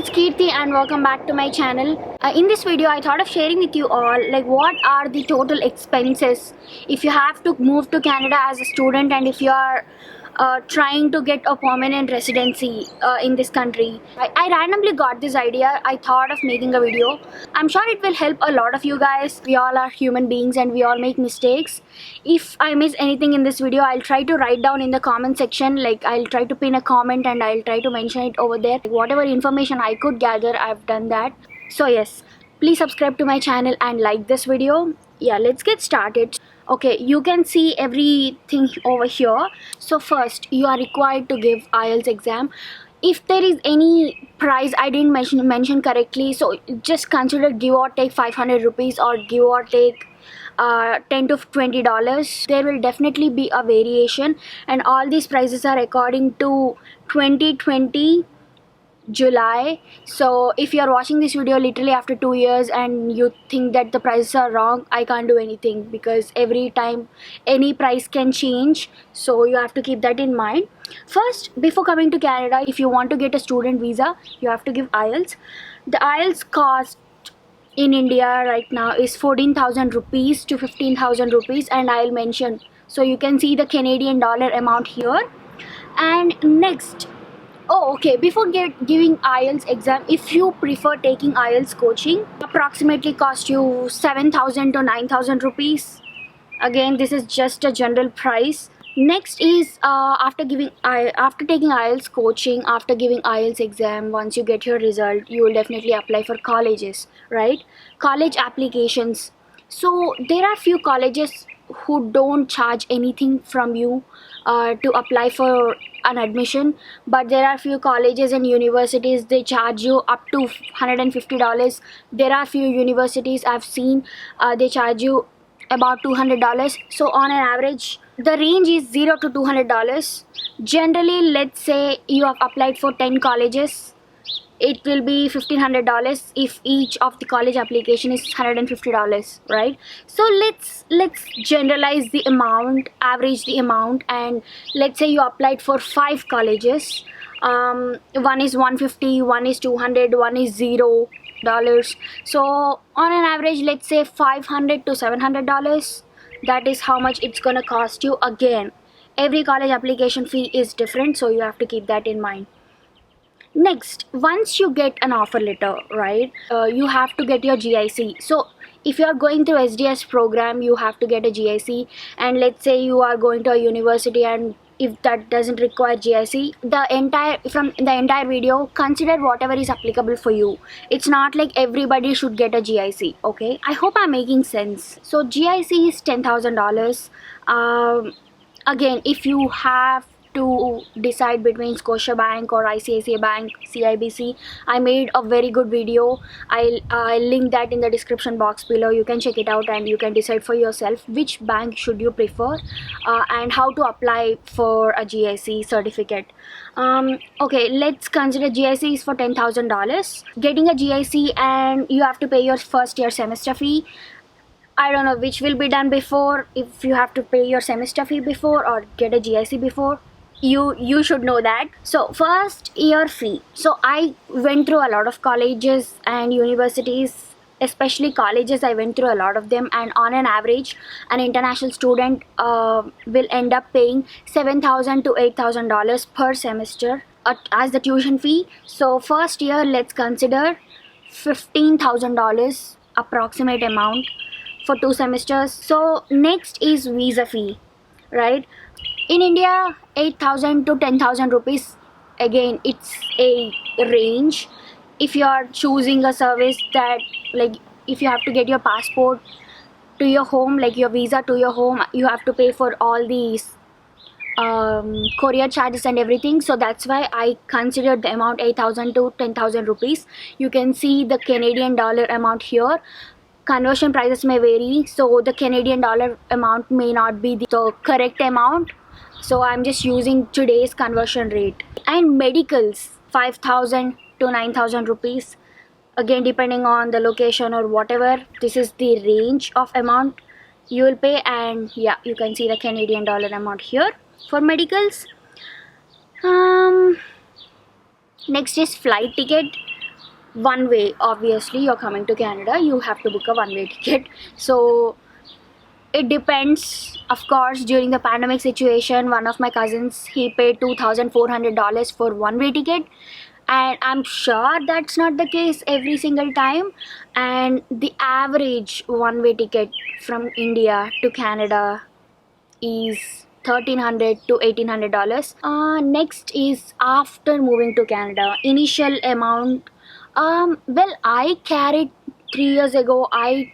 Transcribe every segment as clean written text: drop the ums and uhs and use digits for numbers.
it's Kirti and welcome back to my channel. In this video I thought of sharing with you all what are the total expenses if you have to move to Canada as a student and if you are trying to get a permanent residency in this country. I randomly got this idea. I thought of making a video. I'm sure it will help a lot of you guys. We all are human beings and we all make mistakes. If I miss anything in this video, I'll try to write down in the comment section. I'll try to pin a comment and I'll try to mention it over there. Whatever information I could gather, I've done that. So yes, please subscribe to my channel and like this video. Yeah, let's get started. Okay, you can see everything over here. So first, you are required to give Ielts exam. If there is any price I didn't mention correctly, so just consider give or take 500 rupees or give or take $10 to $20. There will definitely be a variation, and all these prices are according to 2020 July. So if you are watching this video literally after 2 years and you think that the prices are wrong, I can't do anything because every time any price can change, so you have to keep that in mind. First, before coming to Canada, if you want to get a student visa, you have to give Ielts. The Ielts cost in India right now is 14,000 rupees to 15,000 rupees, and I'll mention, so you can see the Canadian dollar amount here. And next, before giving Ielts exam, if you prefer taking Ielts coaching, approximately cost you 7,000 to 9,000 rupees. Again, this is just a general price. Next is after taking Ielts coaching, after giving Ielts exam, once you get your result, you will definitely apply for colleges, right? College applications. So there are few colleges who don't charge anything from you to apply for an admission, but there are few colleges and universities they charge you up to $150. There are few universities I've seen they charge you about $200. So on an average, the range is $0 to $200. Generally, let's say you have applied for 10 colleges, it will be $1,500 if each of the college application is $150, right? So let's generalize the amount, average the amount, and let's say you applied for 5 colleges. One is $150, one is $200, one is $0. So on an average, let's say $500 to $700. That is how much it's gonna cost you. Again, every college application fee is different, so you have to keep that in mind. Next, once you get an offer letter, right, you have to get your GIC. So if you are going through SDS program, you have to get a GIC. And let's say you are going to a university and if that doesn't require GIC, from the entire video, consider whatever is applicable for you. It's not like everybody should get a GIC, okay? I hope I'm making sense. So GIC is $10,000. Again, if you have to decide between Scotiabank or ICICI Bank, CIBC, I made a very good video. I'll link that in the description box below. You can check it out and you can decide for yourself which bank should you prefer and how to apply for a GIC certificate. Okay, let's consider GIC is for $10,000. Getting a GIC and you have to pay your first year semester fee. I don't know which will be done before, if you have to pay your semester fee before or get a GIC before. You should know that. So first year fee. So I went through a lot of colleges and universities, especially colleges. I went through a lot of them, and on an average, an international student will end up paying $7,000 to $8,000 per semester as the tuition fee. So first year, let's consider $15,000 approximate amount for 2 semesters. So next is visa fee, right? In India, 8,000 to 10,000 rupees. Again, it's a range. If you are choosing a service that, like, if you have to get your passport to your home, like your visa to your home, you have to pay for all these courier charges and everything. So that's why I considered the amount 8,000 to 10,000 rupees. You can see the Canadian dollar amount here. Conversion prices may vary, so the Canadian dollar amount may not be the correct amount. So I'm just using today's conversion rate. And medicals, 5,000 to 9,000 rupees. Again, depending on the location or whatever, this is the range of amount you will pay. And yeah, you can see the Canadian dollar amount here for medicals. Next is flight ticket. one way. Obviously, you're coming to Canada, you have to book a one way ticket. So it depends. Of course, during the pandemic situation, one of my cousins, he paid $2,400 for one way ticket, and I'm sure that's not the case every single time. And the average one way ticket from India to Canada is $1,300 to $1,800. Next is after moving to Canada, initial amount. Well, I carried 3 years ago. I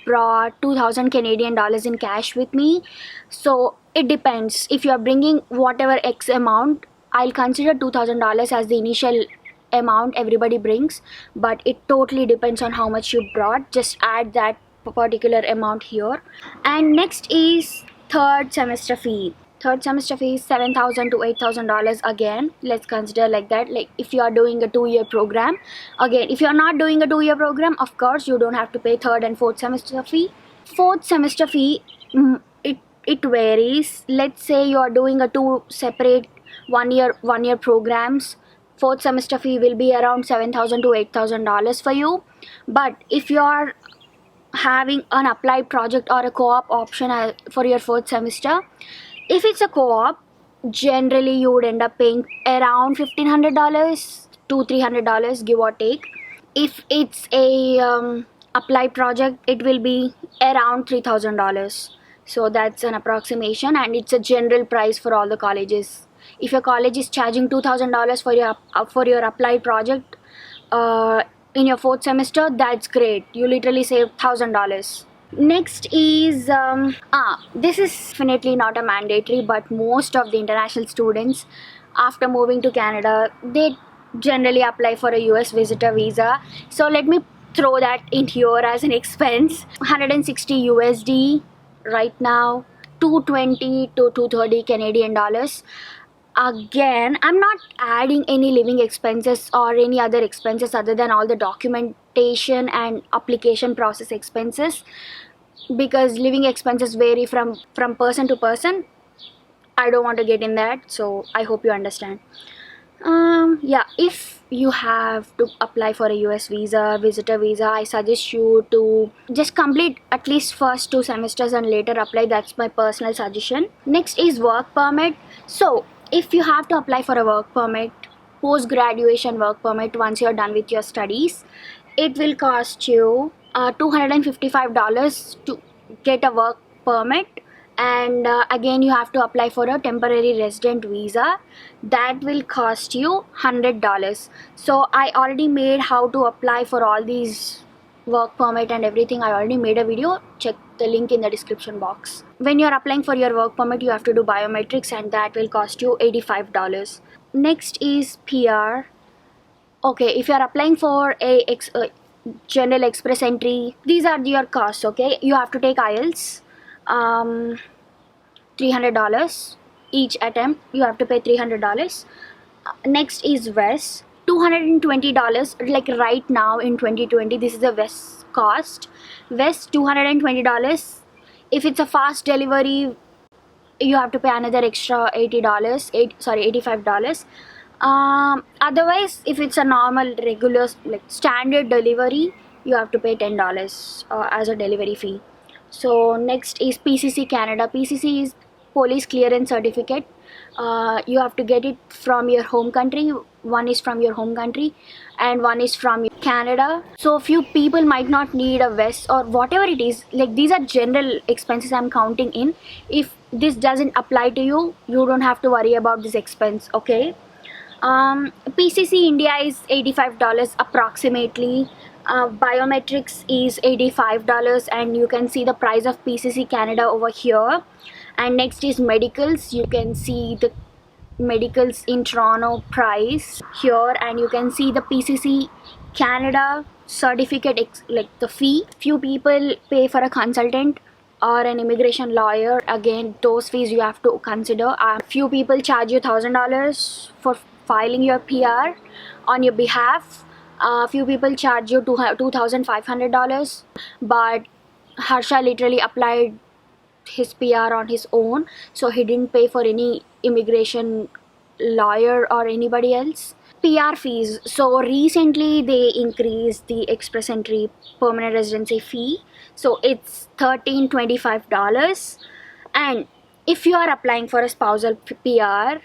brought 2,000 Canadian dollars in cash with me. So it depends. If you are bringing whatever X amount, I'll consider $2,000 as the initial amount everybody brings. But it totally depends on how much you brought. Just add that particular amount here. And next is third semester fee. Third semester fee is $7,000 to $8,000 again. Let's consider like that. Like if you are doing a 2-year program, again, if you are not doing a 2-year program, of course you don't have to pay third and fourth semester fee. Fourth semester fee, it varies. Let's say you are doing a 2 separate one year programs. Fourth semester fee will be around $7,000 to $8,000 for you. But if you are having an applied project or a co-op option for your fourth semester, if it's a co-op, generally you would end up paying around $1,500 to $300, give or take. If it's a applied project, it will be around $3,000. So that's an approximation, and it's a general price for all the colleges. If your college is charging $2,000 for your applied project in your fourth semester, that's great. You literally save $1,000. Next is this is definitely not a mandatory, but most of the international students after moving to Canada, they generally apply for a US visitor visa. So let me throw that in here as an expense. 160 USD right now, 220 to 230 Canadian dollars. Again, I'm not adding any living expenses or any other expenses other than all the documentation and application process expenses, because living expenses vary from person to person. I don't want to get in that, so I hope you understand. Yeah, if you have to apply for a US visa, visitor visa, I suggest you to just complete at least first 2 semesters and later apply. That's my personal suggestion. Next is work permit. So if you have to apply for a work permit, post-graduation work permit, once you're done with your studies, it will cost you $255 to get a work permit. And again, you have to apply for a temporary resident visa. That will cost you $100. So I already made how to apply for all these work permit and everything. I already made a video. Check the link in the description box. When you're applying for your work permit, you have to do biometrics, and that will cost you $85. Next is PR. Okay, if you're applying for a general express entry, these are your costs. Okay, you have to take Ielts, $300 each attempt. You have to pay $300. Next is VES, $220. Like right now in 2020, this is the VES cost. VES $220. If it's a fast delivery, you have to pay another extra $85. Otherwise, if it's a normal regular like standard delivery, you have to pay $10 as a delivery fee. So next is PCC Canada. PCC is police clearance certificate. You have to get it from your home country. One is from your home country and one is from Canada. So few people might not need a vest or whatever it is. Like these are general expenses I'm counting in. If this doesn't apply to you, you don't have to worry about this expense. Okay. PCC India is $85 approximately. Biometrics is $85, and you can see the price of PCC Canada over here. And next is medicals. You can see the medicals in Toronto price here, and you can see the PCC Canada certificate like the fee. Few people pay for a consultant or an immigration lawyer. Again, those fees you have to consider. Few people charge you $1,000 for filing your PR on your behalf. Few people charge you $2,500, but Harsha literally applied his PR on his own, so he didn't pay for any immigration lawyer or anybody else. PR fees. So recently they increased the express entry permanent residency fee. So it's $1325. And if you are applying for a spousal PR,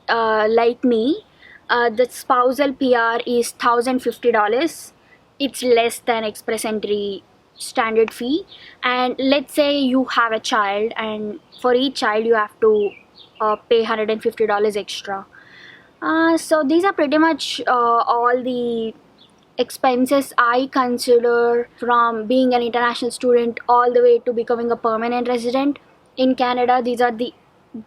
like me, the spousal PR is $1,050. It's less than express entry standard fee. And let's say you have a child, and for each child you have to pay $150 extra. So these are pretty much all the expenses I consider from being an international student all the way to becoming a permanent resident in Canada. These are the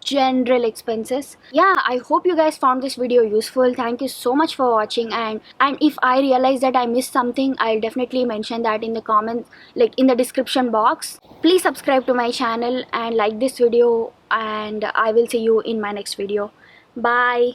general expenses. Yeah, I hope you guys found this video useful. Thank you so much for watching, and if I realize that I missed something, I'll definitely mention that in the comments, like in the description box. Please subscribe to my channel and like this video, and I will see you in my next video. Bye.